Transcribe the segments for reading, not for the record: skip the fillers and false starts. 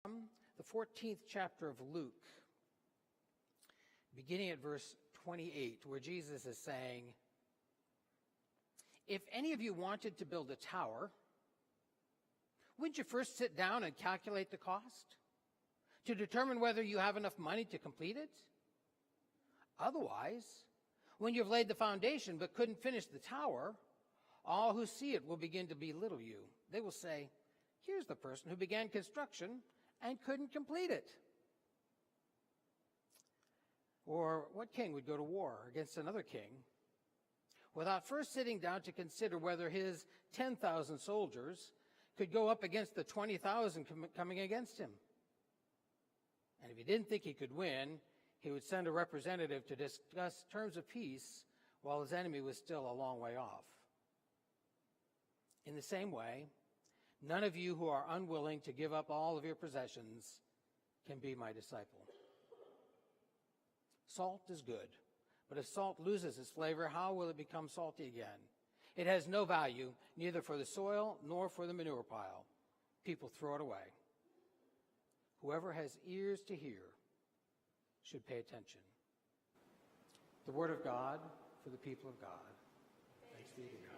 The 14th chapter of Luke, beginning at verse 28, where Jesus is saying, "If any of you wanted to build a tower, wouldn't you first sit down and calculate the cost to determine whether you have enough money to complete it? Otherwise, when you've laid the foundation but couldn't finish the tower, all who see it will begin to belittle you. They will say, 'Here's the person who began construction and couldn't complete it.' Or what king would go to war against another king without first sitting down to consider whether his 10,000 soldiers could go up against the 20,000 coming against him? And if he didn't think he could win, he would send a representative to discuss terms of peace while his enemy was still a long way off. In the same way, none of you who are unwilling to give up all of your possessions can be my disciple. Salt is good, but if salt loses its flavor, how will it become salty again? It has no value, neither for the soil nor for the manure pile. People throw it away. Whoever has ears to hear should pay attention." The word of God for the people of God. Thanks be to God.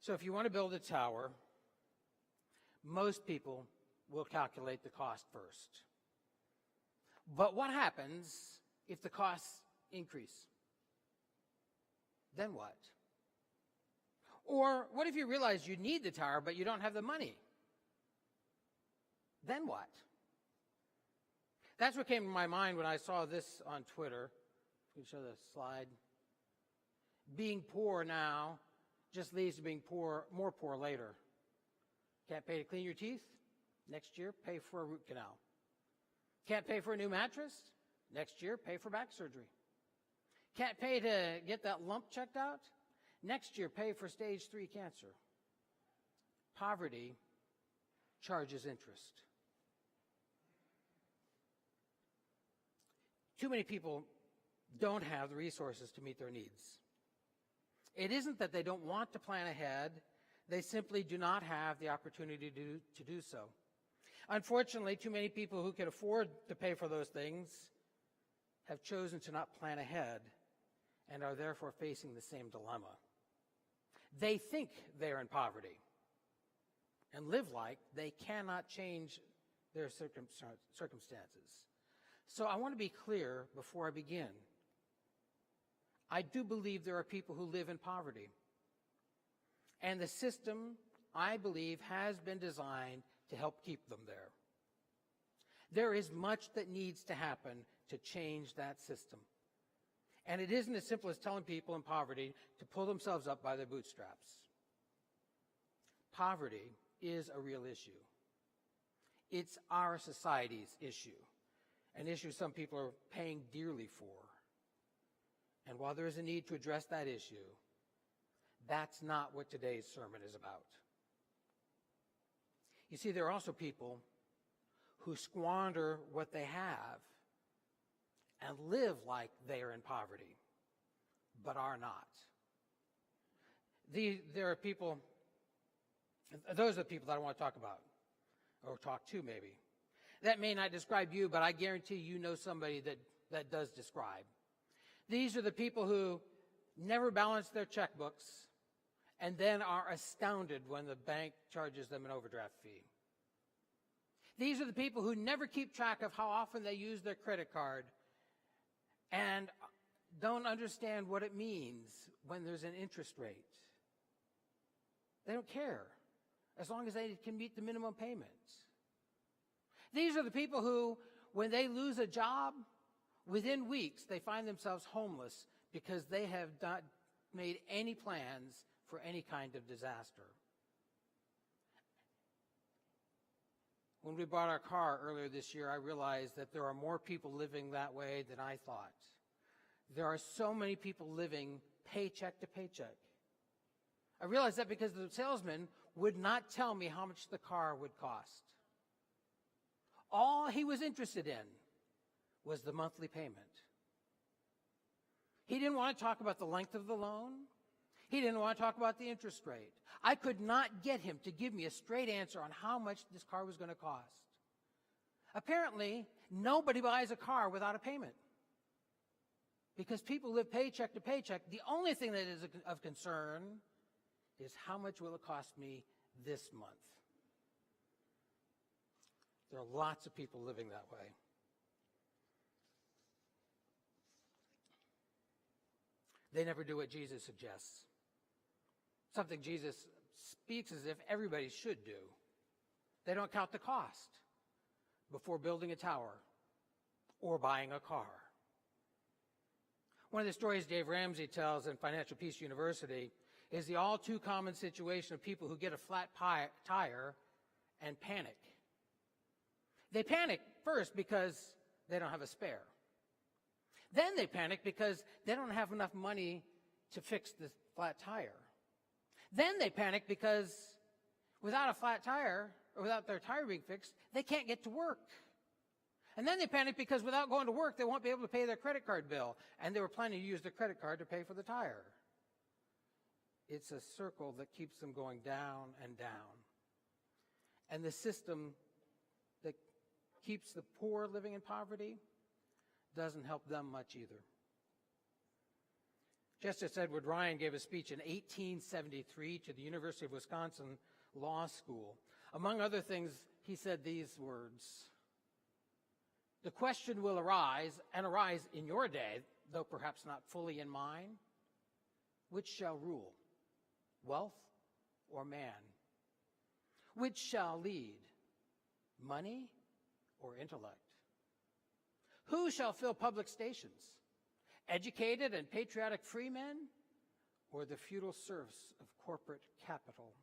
So if you want to build a tower, most people will calculate the cost first. But what happens if the costs increase? Then what? Or what if you realize you need the tower, but you don't have the money? Then what? That's what came to my mind when I saw this on Twitter. If you can show the slide. Being poor now just leads to being more poor later. Can't pay to clean your teeth? Next year, pay for a root canal. Can't pay for a new mattress? Next year, pay for back surgery. Can't pay to get that lump checked out? Next year, pay for stage 3 cancer. Poverty charges interest. Too many people don't have the resources to meet their needs. It isn't that they don't want to plan ahead. They simply do not have the opportunity to do so. Unfortunately, too many people who can afford to pay for those things have chosen to not plan ahead and are therefore facing the same dilemma. They think they're in poverty and live like they cannot change their circumstances. So I want to be clear before I begin. I do believe there are people who live in poverty. And the system, I believe, has been designed to help keep them there. There is much that needs to happen to change that system. And it isn't as simple as telling people in poverty to pull themselves up by their bootstraps. Poverty is a real issue. It's our society's issue, an issue some people are paying dearly for. And while there is a need to address that issue, that's not what today's sermon is about. You see, there are also people who squander what they have and live like they are in poverty, but are not. There are people, those are the people that I want to talk about, or talk to maybe. That may not describe you, but I guarantee you know somebody that does describe. These are the people who never balance their checkbooks and then are astounded when the bank charges them an overdraft fee. These are the people who never keep track of how often they use their credit card and don't understand what it means when there's an interest rate. They don't care as long as they can meet the minimum payment. These are the people who, when they lose a job, within weeks, they find themselves homeless because they have not made any plans for any kind of disaster. When we bought our car earlier this year, I realized that there are more people living that way than I thought. There are so many people living paycheck to paycheck. I realized that because the salesman would not tell me how much the car would cost. All he was interested in was the monthly payment. He didn't want to talk about the length of the loan. He didn't want to talk about the interest rate. I could not get him to give me a straight answer on how much this car was going to cost. Apparently, nobody buys a car without a payment. Because people live paycheck to paycheck. The only thing that is of concern is how much will it cost me this month. There are lots of people living that way. They never do what Jesus suggests. Something Jesus speaks as if everybody should do. They don't count the cost before building a tower or buying a car. One of the stories Dave Ramsey tells in Financial Peace University is the all too common situation of people who get a flat tire and panic. They panic first because they don't have a spare. Then they panic because they don't have enough money to fix the flat tire. Then they panic because without a flat tire, or without their tire being fixed, they can't get to work. And then they panic because without going to work, they won't be able to pay their credit card bill. And they were planning to use their credit card to pay for the tire. It's a circle that keeps them going down and down. And the system that keeps the poor living in poverty doesn't help them much either. Justice Edward Ryan gave a speech in 1873 to the University of Wisconsin Law School. Among other things, he said these words: "The question will arise, and arise in your day, though perhaps not fully in mine, which shall rule, wealth or man? Which shall lead, money or intellect? Who shall fill public stations, educated and patriotic freemen, or the feudal serfs of corporate capital?"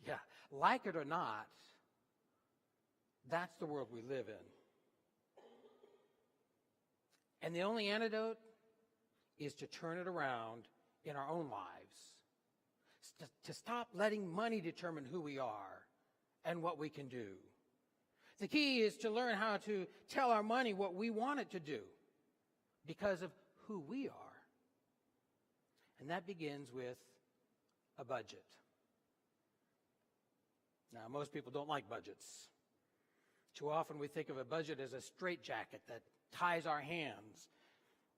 Yeah, like it or not, that's the world we live in. And the only antidote is to turn it around in our own lives, to stop letting money determine who we are and what we can do. The key is to learn how to tell our money what we want it to do because of who we are. And that begins with a budget. Now, most people don't like budgets. Too often we think of a budget as a straitjacket that ties our hands.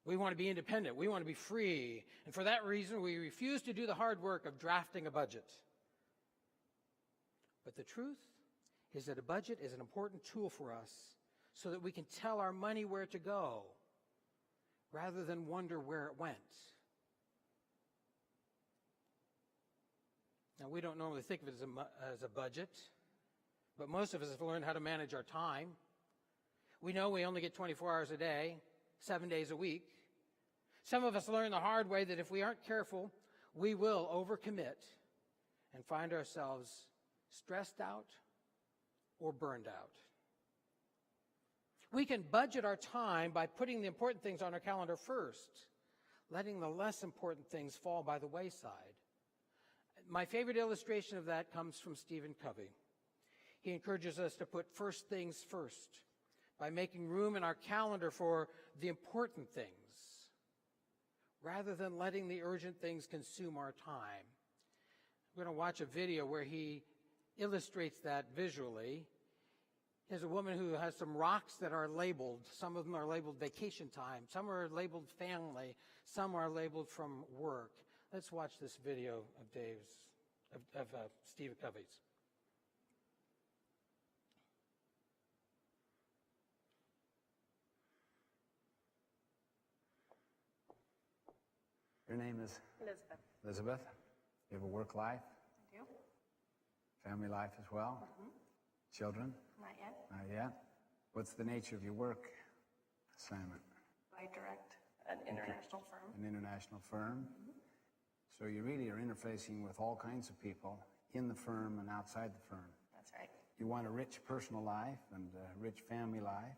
We want to be independent. We want to be free. And for that reason, we refuse to do the hard work of drafting a budget. But the truth is that a budget is an important tool for us so that we can tell our money where to go rather than wonder where it went. Now, we don't normally think of it as a budget, but most of us have learned how to manage our time. We know we only get 24 hours a day, 7 days a week. Some of us learn the hard way that if we aren't careful, we will overcommit and find ourselves stressed out or burned out. We can budget our time by putting the important things on our calendar first, letting the less important things fall by the wayside. My favorite illustration of that comes from Stephen Covey. He encourages us to put first things first by making room in our calendar for the important things rather than letting the urgent things consume our time. We're going to watch a video where he illustrates that visually. There's a woman who has some rocks that are labeled. Some of them are labeled vacation time. Some are labeled family. Some are labeled from work. Let's watch this video of Steve Covey's. Your name is? Elizabeth. Elizabeth. You have a work life? I do. Family life as well? Mm-hmm. Children? Not yet. Not yet. What's the nature of your work assignment? I direct an international firm. An international firm? Mm-hmm. So you really are interfacing with all kinds of people in the firm and outside the firm. That's right. You want a rich personal life and a rich family life.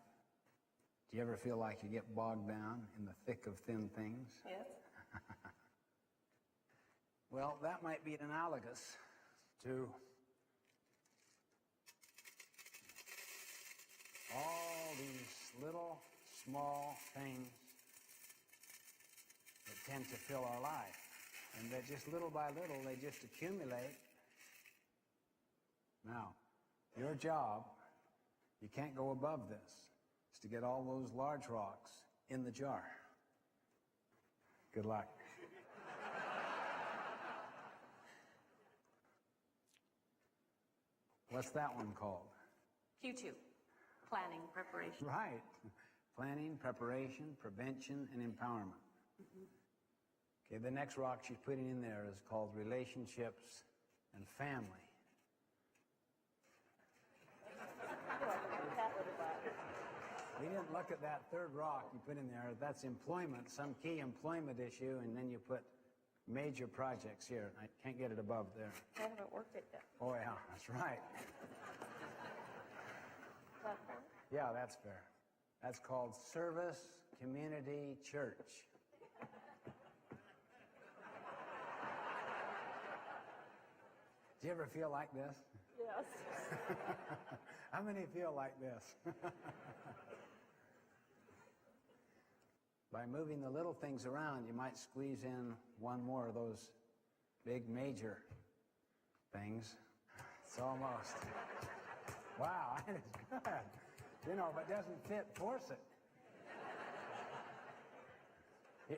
Do you ever feel like you get bogged down in the thick of thin things? Yes. Well, that might be analogous to all these little, small things that tend to fill our life. And that just little by little, they just accumulate. Now, your job, you can't go above this, is to get all those large rocks in the jar. Good luck. What's that one called? Q2, planning, preparation. Right. Planning, preparation, prevention, and empowerment. Okay, the next rock she's putting in there is called relationships and family. We didn't look at that third rock you put in there. That's employment, some key employment issue, and then you put major projects here. I can't get it above there. I haven't worked it yet. Oh, yeah, that's right. Is that fair? Yeah, that's fair. That's called Service Community Church. Do you ever feel like this? Yes. How many feel like this? By moving the little things around, you might squeeze in one more of those big major things. It's almost. Wow, that is good. You know, if it doesn't fit, force it.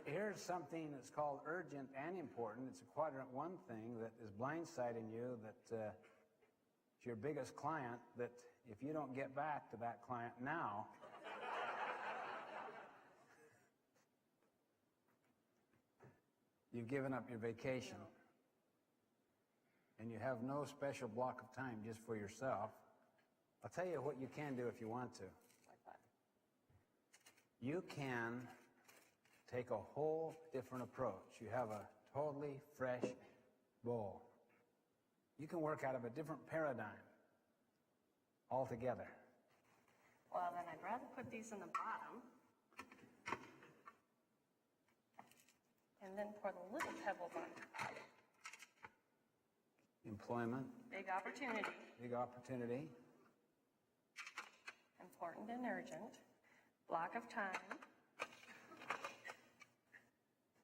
Here's something that's called urgent and important. It's a quadrant 1 thing that is blindsiding you, that it's your biggest client, that if you don't get back to that client now, you've given up your vacation. And you have no special block of time just for yourself. I'll tell you what you can do if you want to. Like that. You can take a whole different approach. You have a totally fresh bowl. You can work out of a different paradigm altogether. Well, then I'd rather put these in the bottom. And then pour the little pebbles on top. Employment, Big opportunity, big opportunity. important and urgent. Block of time.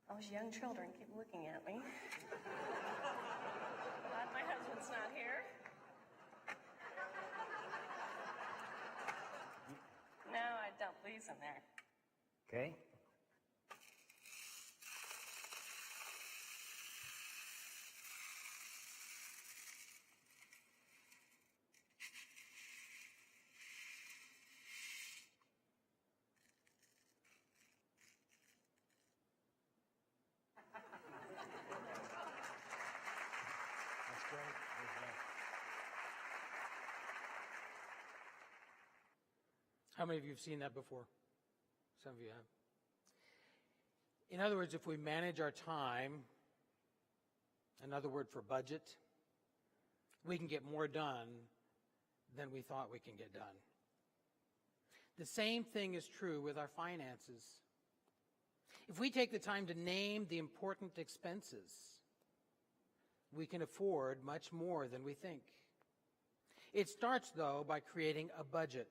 Those young children keep looking at me. Glad my husband's not here. Now I dump these in there. Okay? That's great. How many of you have seen that before? Some of you have. In other words, if we manage our time, another word for budget, we can get more done than we thought we can get done. The same thing is true with our finances. If we take the time to name the important expenses, we can afford much more than we think. It starts, though, by creating a budget,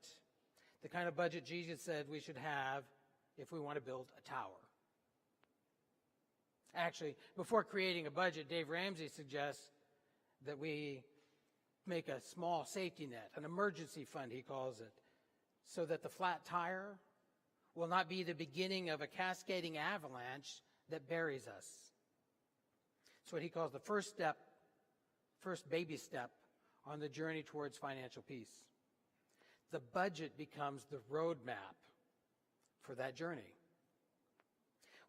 the kind of budget Jesus said we should have if we want to build a tower. Actually, before creating a budget, Dave Ramsey suggests that we make a small safety net, an emergency fund, he calls it, so that the flat tire will not be the beginning of a cascading avalanche that buries us. It's what he calls the first baby step on the journey towards financial peace. The budget becomes the roadmap for that journey.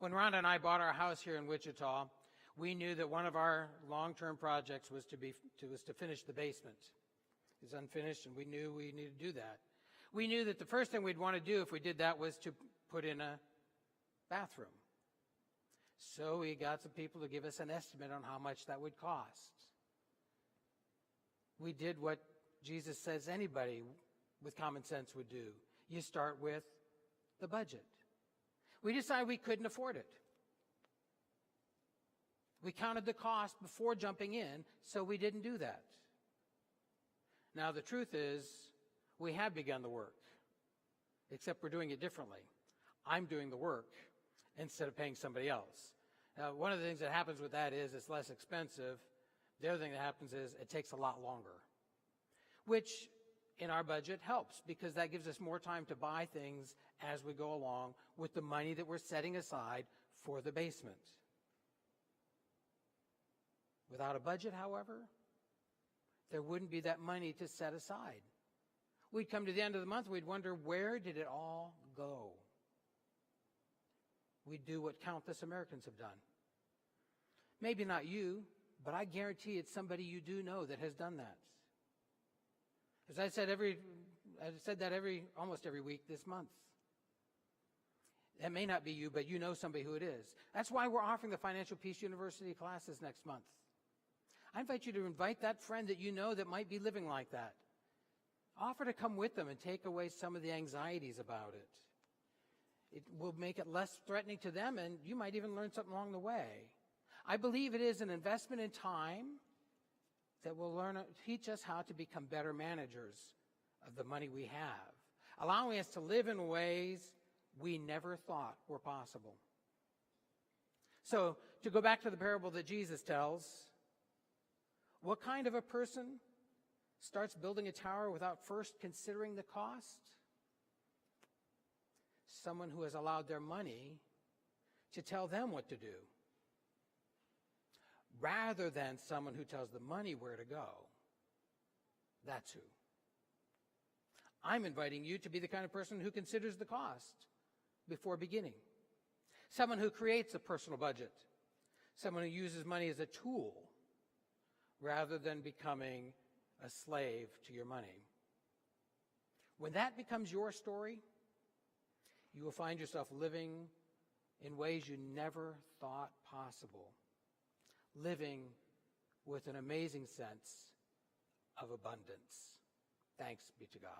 When Rhonda and I bought our house here in Wichita, we knew that one of our long-term projects was to finish the basement. It's unfinished, and we knew we needed to do that. We knew that the first thing we'd want to do if we did that was to put in a bathroom. So we got some people to give us an estimate on how much that would cost. We did what Jesus says anybody with common sense would do. You start with the budget. We decided we couldn't afford it. We counted the cost before jumping in, so we didn't do that. Now, the truth is, we have begun the work, except we're doing it differently. I'm doing the work instead of paying somebody else. One of the things that happens with that is it's less expensive. The other thing that happens is it takes a lot longer, which in our budget helps because that gives us more time to buy things as we go along with the money that we're setting aside for the basement. Without a budget, however, there wouldn't be that money to set aside. We'd come to the end of the month, we'd wonder, where did it all go? We'd do what countless Americans have done. Maybe not you, but I guarantee it's somebody you do know that has done that. As I said that almost every week this month. That may not be you, but you know somebody who it is. That's why we're offering the Financial Peace University classes next month. I invite you to invite that friend that you know that might be living like that. Offer to come with them and take away some of the anxieties about it. It will make it less threatening to them, and you might even learn something along the way. I believe it is an investment in time that will teach us how to become better managers of the money we have, allowing us to live in ways we never thought were possible. So, to go back to the parable that Jesus tells, what kind of a person starts building a tower without first considering the cost? Someone who has allowed their money to tell them what to do, rather than someone who tells the money where to go. That's who. I'm inviting you to be the kind of person who considers the cost before beginning. Someone who creates a personal budget. Someone who uses money as a tool rather than becoming a slave to your money. When that becomes your story, you will find yourself living in ways you never thought possible. Living with an amazing sense of abundance. Thanks be to God.